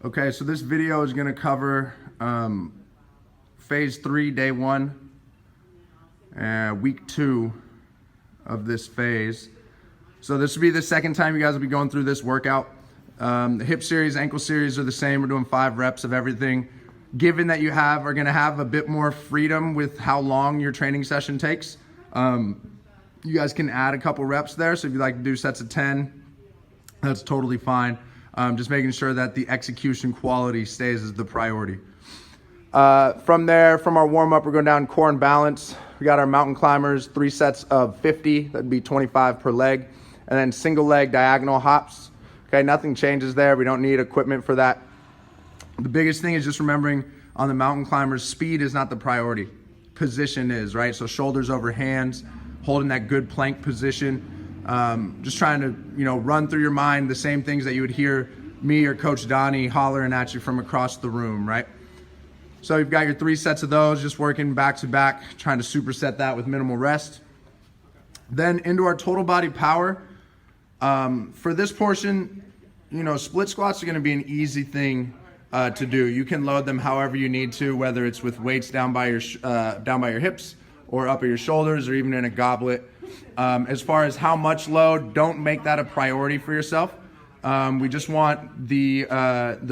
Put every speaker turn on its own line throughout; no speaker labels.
Okay, so this video is going to cover phase 3, day 1, week 2 of this phase. So this will be the second time you guys will be going through this workout. The hip series, ankle series are the same. We're doing 5 reps of everything. Given that you are going to have a bit more freedom with how long your training session takes, you guys can add a couple reps there. So if you like to do sets of 10, that's totally fine. Just making sure that the execution quality stays as the priority. From there, from our warm-up, we're going down core and balance. We got our mountain climbers, 3 sets of 50. That'd be 25 per leg. And then single leg diagonal hops. Okay, nothing changes there. We don't need equipment for that. The biggest thing is just remembering on the mountain climbers, speed is not the priority. Position is, right? So shoulders over hands, holding that good plank position. Just trying to, run through your mind the same things that you would hear me or Coach Donnie hollering at you from across the room, right? So you've got your 3 sets of those, just working back to back, trying to superset that with minimal rest. Then into our total body power. For this portion, split squats are going to be an easy thing to do. You can load them however you need to, whether it's with weights down by your hips or up at your shoulders or even in a goblet. As far as how much load, don't make that a priority for yourself. We just want the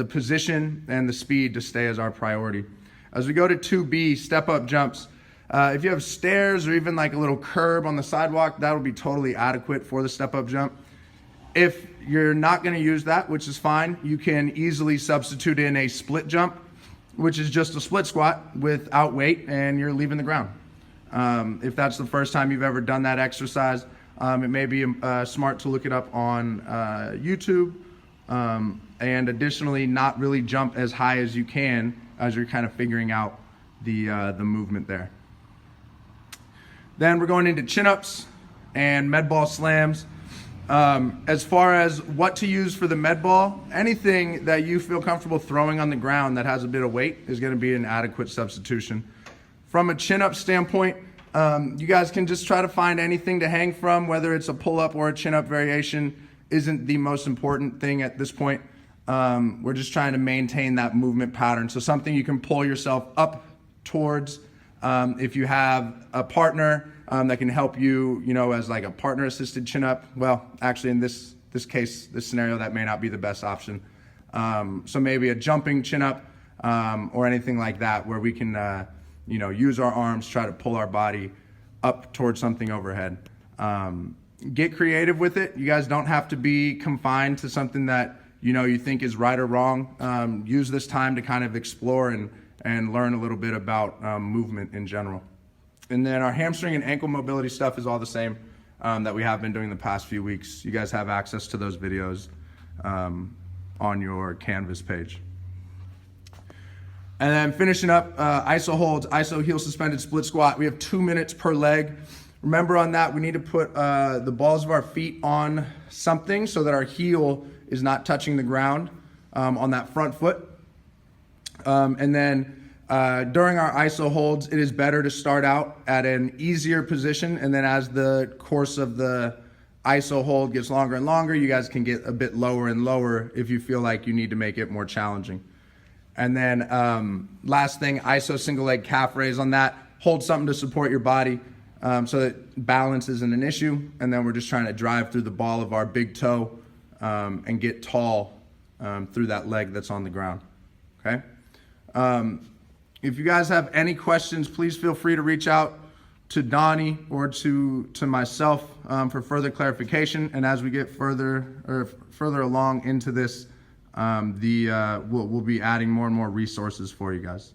position and the speed to stay as our priority. As we go to 2B, step up jumps. If you have stairs or even like a little curb on the sidewalk, that would be totally adequate for the step up jump. If you're not going to use that, which is fine, you can easily substitute in a split jump, which is just a split squat without weight and you're leaving the ground. If that's the first time you've ever done that exercise, it may be smart to look it up on YouTube, and additionally not really jump as high as you can as you're kind of figuring out the movement there. Then we're going into chin-ups and med ball slams. As far as what to use for the med ball, anything that you feel comfortable throwing on the ground that has a bit of weight is going to be an adequate substitution. From a chin-up standpoint, you guys can just try to find anything to hang from, whether it's a pull-up or a chin-up variation isn't the most important thing at this point. We're just trying to maintain that movement pattern. So something you can pull yourself up towards. If you have a partner that can help you, as like a partner-assisted chin-up, well, actually in this case, this scenario, that may not be the best option. So maybe a jumping chin-up or anything like that where we can use our arms, try to pull our body up towards something overhead. Get creative with it. You guys don't have to be confined to something that, you think is right or wrong. Use this time to kind of explore and learn a little bit about movement in general. And then our hamstring and ankle mobility stuff is all the same that we have been doing the past few weeks. You guys have access to those videos on your Canvas page. And then finishing up, iso holds, iso heel suspended split squat. We have 2 minutes per leg. Remember on that, we need to put the balls of our feet on something so that our heel is not touching the ground on that front foot. And then during our iso holds, it is better to start out at an easier position. And then as the course of the iso hold gets longer and longer, you guys can get a bit lower and lower if you feel like you need to make it more challenging. And then last thing, iso single leg calf raise on that. Hold something to support your body so that balance isn't an issue. And then we're just trying to drive through the ball of our big toe and get tall through that leg that's on the ground. Okay? If you guys have any questions, please feel free to reach out to Donnie or to myself for further clarification. And as we get further along into this, we'll be adding more and more resources for you guys.